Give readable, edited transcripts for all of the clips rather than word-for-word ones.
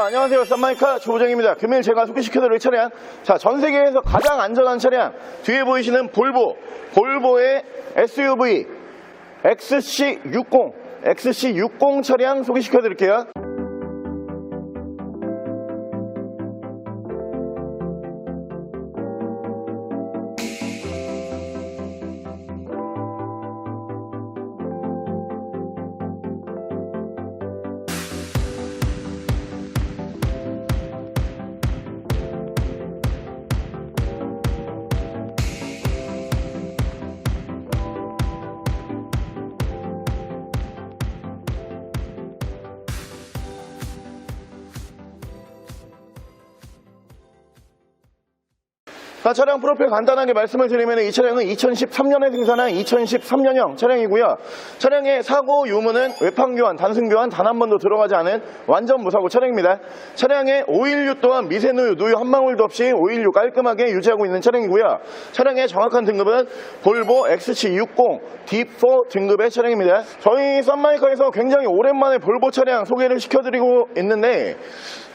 자, 안녕하세요. 썬마이카 조부정입니다. 금일 제가 소개시켜드릴 차량, 자, 전 세계에서 가장 안전한 차량, 뒤에 보이시는 볼보의 SUV XC60 차량 소개시켜드릴게요. 차량 프로필 간단하게 말씀을 드리면 이 차량은 2013년에 생산한 2013년형 차량이고요. 차량의 사고 유무는 외판교환, 단순교환 단 한 번도 들어가지 않은 완전 무사고 차량입니다. 차량의 오일류 또한 미세누유, 누유 한 방울도 없이 오일류 깔끔하게 유지하고 있는 차량이고요. 차량의 정확한 등급은 볼보 XC60 D4 등급의 차량입니다. 저희 썬마이카에서 굉장히 오랜만에 볼보 차량 소개를 시켜드리고 있는데,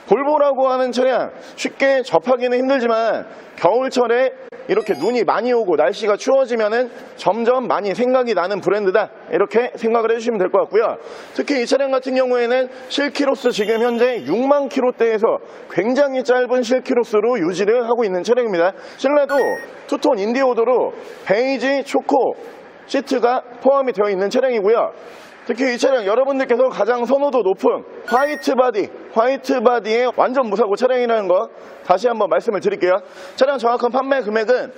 볼보라고 하는 차량 쉽게 접하기는 힘들지만 겨울철에 이렇게 눈이 많이 오고 날씨가 추워지면은 점점 많이 생각이 나는 브랜드다, 이렇게 생각을 해주시면 될 것 같고요. 특히 이 차량 같은 경우에는 실키로수 지금 현재 6만 킬로대에서 굉장히 짧은 실키로수로 유지를 하고 있는 차량입니다. 실내도 투톤 인디오도로 베이지 초코 시트가 포함이 되어 있는 차량이고요. 특히 이 차량 여러분들께서 가장 선호도 높은 화이트 바디의 완전 무사고 차량이라는 거 다시 한번 말씀을 드릴게요. 차량 정확한 판매 금액은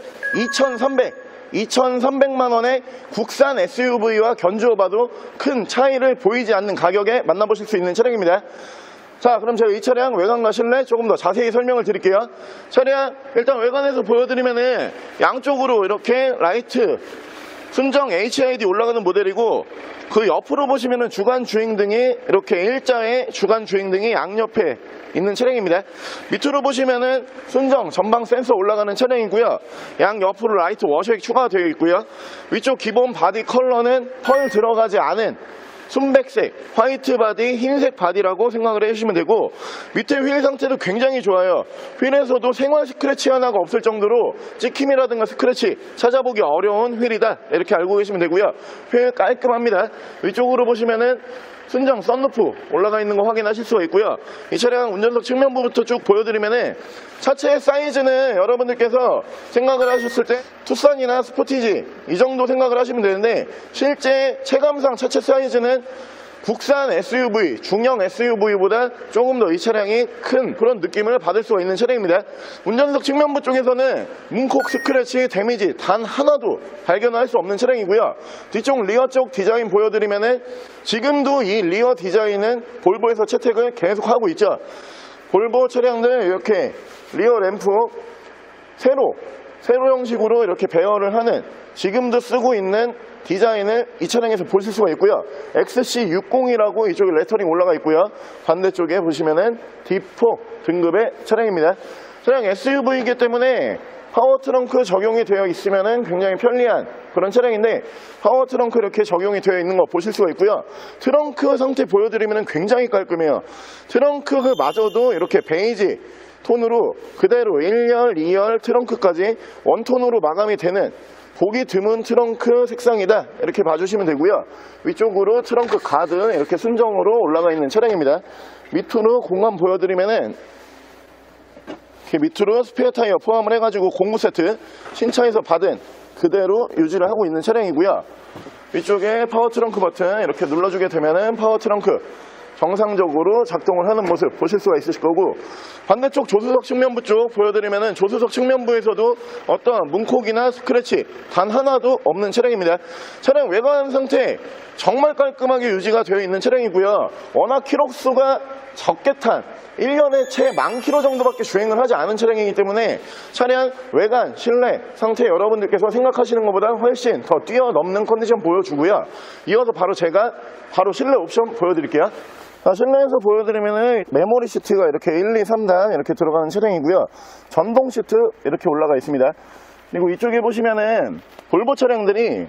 2,300만 원의 국산 SUV와 견주어 봐도 큰 차이를 보이지 않는 가격에 만나보실 수 있는 차량입니다. 자, 그럼 제가 이 차량 외관과 실내 조금 더 자세히 설명을 드릴게요. 차량 일단 외관에서 보여드리면은 양쪽으로 이렇게 라이트 순정 HID 올라가는 모델이고, 그 옆으로 보시면은 주간 주행등이 이렇게 일자의 주간 주행등이 양옆에 있는 차량입니다. 밑으로 보시면은 순정 전방 센서 올라가는 차량이고요. 양옆으로 라이트 워셔액 추가가 되어 있고요. 위쪽 기본 바디 컬러는 펄 들어가지 않은 순백색 화이트 바디 흰색 바디라고 생각을 해주시면 되고, 밑에 휠 상태도 굉장히 좋아요. 휠에서도 생활 스크래치 하나가 없을 정도로 찍힘이라든가 스크래치 찾아보기 어려운 휠이다, 이렇게 알고 계시면 되고요. 휠 깔끔합니다. 위쪽으로 보시면은 순정 썬루프 올라가 있는 거 확인하실 수가 있고요. 이 차량 운전석 측면부부터 쭉 보여드리면은 차체 사이즈는 여러분들께서 생각을 하셨을 때 투싼이나 스포티지 이 정도 생각을 하시면 되는데, 실제 체감상 차체 사이즈는 국산 SUV, 중형 SUV보다 조금 더 이 차량이 큰 그런 느낌을 받을 수가 있는 차량입니다. 운전석 측면부 쪽에서는 문콕 스크래치 데미지 단 하나도 발견할 수 없는 차량이고요. 뒤쪽 리어 쪽 디자인 보여드리면은 지금도 이 리어 디자인은 볼보에서 채택을 계속하고 있죠. 볼보 차량들 이렇게 리어 램프 세로 형식으로 이렇게 배열을 하는, 지금도 쓰고 있는 디자인을 이 차량에서 보실 수가 있고요. XC60이라고 이쪽에 레터링 올라가 있고요. 반대쪽에 보시면은 D4 등급의 차량입니다. 차량 SUV이기 때문에 파워 트렁크 적용이 되어 있으면은 굉장히 편리한 그런 차량인데, 파워 트렁크 이렇게 적용이 되어 있는 거 보실 수가 있고요. 트렁크 상태 보여드리면은 굉장히 깔끔해요. 트렁크 마저도 이렇게 베이지 톤으로 그대로 1열, 2열 트렁크까지 원톤으로 마감이 되는 보기 드문 트렁크 색상이다, 이렇게 봐주시면 되고요. 위쪽으로 트렁크 가드 이렇게 순정으로 올라가 있는 차량입니다. 밑으로 공간 보여드리면은 이렇게 밑으로 스페어 타이어 포함을 해가지고 공구 세트 신차에서 받은 그대로 유지를 하고 있는 차량이고요. 위쪽에 파워 트렁크 버튼 이렇게 눌러주게 되면은 파워 트렁크 정상적으로 작동을 하는 모습 보실 수가 있으실 거고, 반대쪽 조수석 측면부 쪽 보여드리면은 조수석 측면부에서도 어떤 문콕이나 스크래치 단 하나도 없는 차량입니다. 차량 외관 상태 정말 깔끔하게 유지가 되어 있는 차량이고요. 워낙 키로수가 적게 탄 1년에 채 10,000km 정도밖에 주행을 하지 않은 차량이기 때문에 차량 외관, 실내 상태 여러분들께서 생각하시는 것보다 훨씬 더 뛰어넘는 컨디션 보여주고요. 이어서 제가 실내 옵션 보여드릴게요. 실내에서 보여드리면은 메모리 시트가 이렇게 1, 2, 3단 이렇게 들어가는 차량이고요. 전동 시트 이렇게 올라가 있습니다. 그리고 이쪽에 보시면은 볼보 차량들이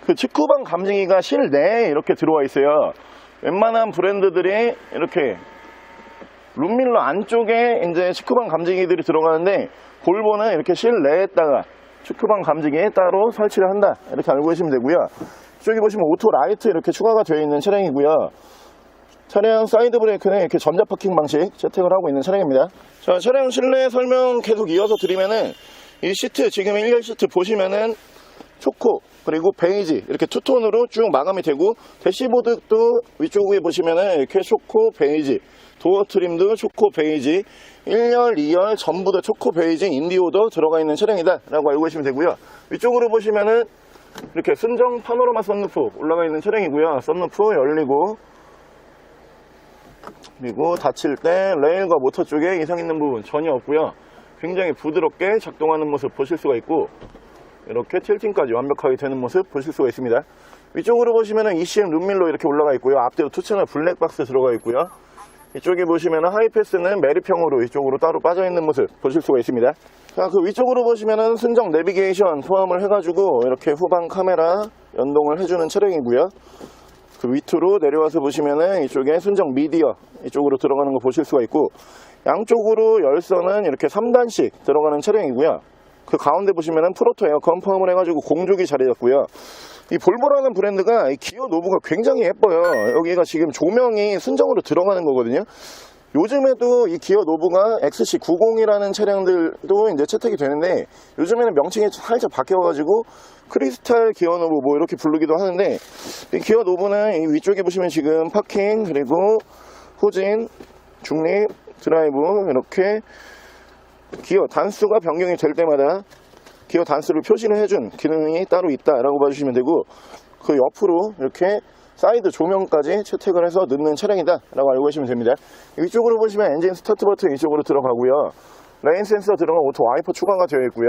그 직후방 감지기가 실내에 이렇게 들어와 있어요. 웬만한 브랜드들이 이렇게 룸밀러 안쪽에 이제 축구방 감지기들이 들어가는데, 볼보는 이렇게 실내에다가 축구방 감지기에 따로 설치를 한다, 이렇게 알고 계시면 되고요. 이쪽에 보시면 오토 라이트 이렇게 추가가 되어 있는 차량이고요. 차량 사이드 브레이크는 이렇게 전자 파킹 방식 채택을 하고 있는 차량입니다. 자, 차량 실내 설명 계속 이어서 드리면은, 이 시트, 지금 1열 시트 보시면은 초코 그리고 베이지 이렇게 투톤으로 쭉 마감이 되고, 대시보드도 위쪽에 보시면은 이렇게 초코 베이지, 도어 트림도 초코 베이지, 1열 2열 전부 다 초코 베이지 인디오도 들어가 있는 차량이다 라고 알고 계시면 되고요. 위쪽으로 보시면은 이렇게 순정 파노라마 썬루프 올라가 있는 차량이고요. 썬루프 열리고, 그리고 닫힐 때 레일과 모터 쪽에 이상 있는 부분 전혀 없고요. 굉장히 부드럽게 작동하는 모습 보실 수가 있고, 이렇게 틸팅까지 완벽하게 되는 모습 보실 수가 있습니다. 위쪽으로 보시면은 ECM 룸밀러 이렇게 올라가 있고요. 앞뒤로 2채널 블랙박스 들어가 있고요. 이쪽에 보시면은 하이패스는 매립형으로 이쪽으로 따로 빠져 있는 모습 보실 수가 있습니다. 자, 그 위쪽으로 보시면은 순정 내비게이션 포함을 해가지고 이렇게 후방 카메라 연동을 해주는 차량이고요. 그 밑으로 내려와서 보시면은 이쪽에 순정 미디어 이쪽으로 들어가는 거 보실 수가 있고, 양쪽으로 열선은 이렇게 3단씩 들어가는 차량이고요. 그 가운데 보시면은 프로토 에어컨 포함을 해가지고 공조기 자리 잡고요. 이 볼보라는 브랜드가 이 기어 노브가 굉장히 예뻐요. 여기가 지금 조명이 순정으로 들어가는 거거든요. 요즘에도 이 기어 노브가 XC90이라는 차량들도 이제 채택이 되는데, 요즘에는 명칭이 살짝 바뀌어가지고 크리스탈 기어 노브 뭐 이렇게 부르기도 하는데, 이 기어 노브는 이 위쪽에 보시면 지금 파킹 그리고 후진, 중립, 드라이브 이렇게 기어 단수가 변경이 될 때마다 기어 단수를 표시를 해준 기능이 따로 있다라고 봐주시면 되고, 그 옆으로 이렇게 사이드 조명까지 채택을 해서 넣는 차량이다 라고 알고 계시면 됩니다. 이쪽으로 보시면 엔진 스타트 버튼 이쪽으로 들어가고요. 레인 센서 들어간 오토 와이퍼 추가가 되어 있고요.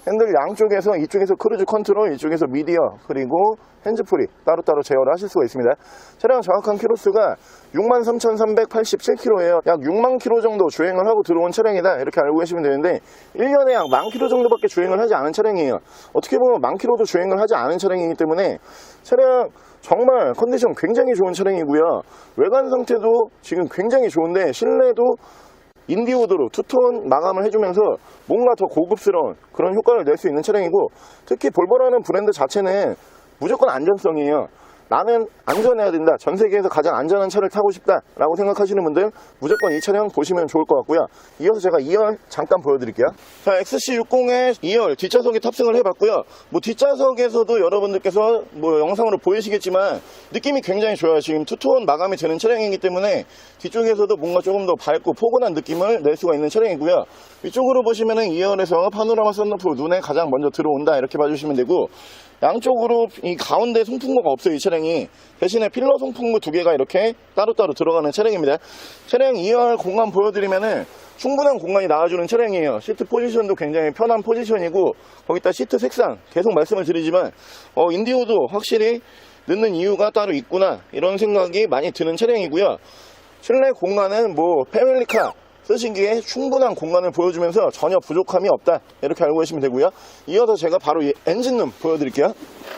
핸들 양쪽에서, 이쪽에서 크루즈 컨트롤, 이쪽에서 미디어, 그리고 핸즈프리 따로따로 제어를 하실 수가 있습니다. 차량 정확한 키로수가 63,387km예요. 약 6만 km 정도 주행을 하고 들어온 차량이다 이렇게 알고 계시면 되는데, 1년에 약 10,000km 정도밖에 주행을 하지 않은 차량이에요. 어떻게 보면 10,000km도 주행을 하지 않은 차량이기 때문에 차량 정말 컨디션 굉장히 좋은 차량이고요. 외관 상태도 지금 굉장히 좋은데, 실내도 인디오드로 투톤 마감을 해주면서 뭔가 더 고급스러운 그런 효과를 낼 수 있는 차량이고, 특히 볼보라는 브랜드 자체는 무조건 안전성이에요. 나는 안전해야 된다, 전 세계에서 가장 안전한 차를 타고 싶다 라고 생각하시는 분들 무조건 이 차량 보시면 좋을 것 같고요. 이어서 제가 2열 잠깐 보여드릴게요. 자, XC60에 2열 뒷좌석에 탑승을 해봤고요. 뭐 뒷좌석에서도 여러분들께서 뭐 영상으로 보이시겠지만 느낌이 굉장히 좋아요. 지금 투톤 마감이 되는 차량이기 때문에 뒤쪽에서도 뭔가 조금 더 밝고 포근한 느낌을 낼 수가 있는 차량이고요. 이쪽으로 보시면은 2열에서 파노라마 썬루프 눈에 가장 먼저 들어온다 이렇게 봐주시면 되고, 양쪽으로 이 가운데 송풍구가 없어요. 이 차량이 대신에 필러 송풍구 2개가 이렇게 따로따로 들어가는 차량입니다. 차량 2열 공간 보여드리면은 충분한 공간이 나와주는 차량이에요. 시트 포지션도 굉장히 편한 포지션이고, 거기다 시트 색상 계속 말씀을 드리지만 인디오도 확실히 넣는 이유가 따로 있구나 이런 생각이 많이 드는 차량이고요. 실내 공간은 뭐 패밀리카 쓰시기에 충분한 공간을 보여주면서 전혀 부족함이 없다 이렇게 알고 계시면 되고요. 이어서 제가 바로 이 엔진룸 보여드릴게요.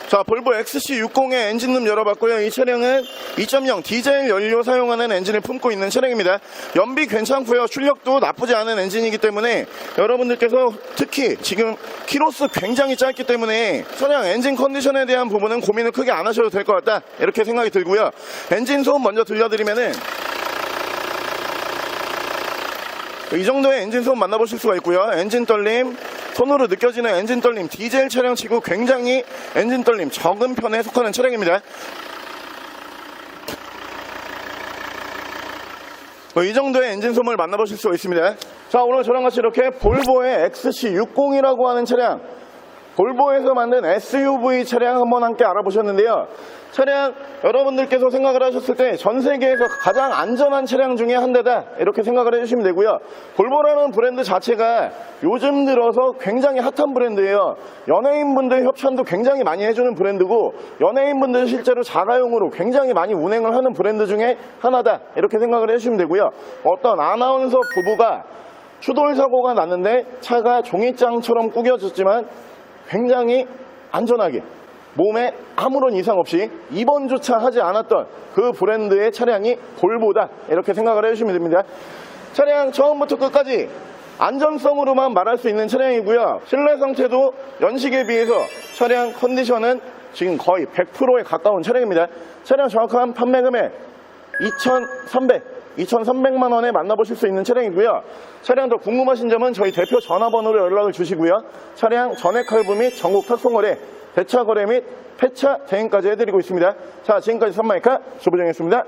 자, 볼보 XC60의 엔진룸 열어봤고요. 이 차량은 2.0 디젤 연료 사용하는 엔진을 품고 있는 차량입니다. 연비 괜찮고요. 출력도 나쁘지 않은 엔진이기 때문에 여러분들께서 특히 지금 키로수 굉장히 짧기 때문에 차량 엔진 컨디션에 대한 부분은 고민을 크게 안 하셔도 될 것 같다 이렇게 생각이 들고요. 엔진 소음 먼저 들려드리면은 이 정도의 엔진 소음 만나보실 수가 있고요. 엔진 떨림, 손으로 느껴지는 엔진 떨림, 디젤 차량 치고 굉장히 엔진 떨림 적은 편에 속하는 차량입니다. 이 정도의 엔진 소음을 만나보실 수가 있습니다. 자, 오늘 저랑 같이 이렇게 볼보의 XC60이라고 하는 차량, 볼보에서 만든 SUV 차량 한번 함께 알아보셨는데요. 차량 여러분들께서 생각을 하셨을 때 전 세계에서 가장 안전한 차량 중에 한 대다 이렇게 생각을 해주시면 되고요. 볼보라는 브랜드 자체가 요즘 들어서 굉장히 핫한 브랜드예요. 연예인분들 협찬도 굉장히 많이 해주는 브랜드고, 연예인분들 실제로 자가용으로 굉장히 많이 운행을 하는 브랜드 중에 하나다 이렇게 생각을 해주시면 되고요. 어떤 아나운서 부부가 추돌 사고가 났는데 차가 종이장처럼 구겨졌지만 굉장히 안전하게 몸에 아무런 이상 없이 입원조차 하지 않았던 그 브랜드의 차량이 볼보다 이렇게 생각을 해주시면 됩니다. 차량 처음부터 끝까지 안전성으로만 말할 수 있는 차량이고요. 실내 상태도 연식에 비해서 차량 컨디션은 지금 거의 100%에 가까운 차량입니다. 차량 정확한 판매 금액 2,300만 원에 만나보실 수 있는 차량이고요. 차량 더 궁금하신 점은 저희 대표 전화번호로 연락을 주시고요. 차량 전액 할부 및 전국 탁송거래, 대차 거래 및 폐차 대행까지 해드리고 있습니다. 자, 지금까지 선마이카 조부정이었습니다.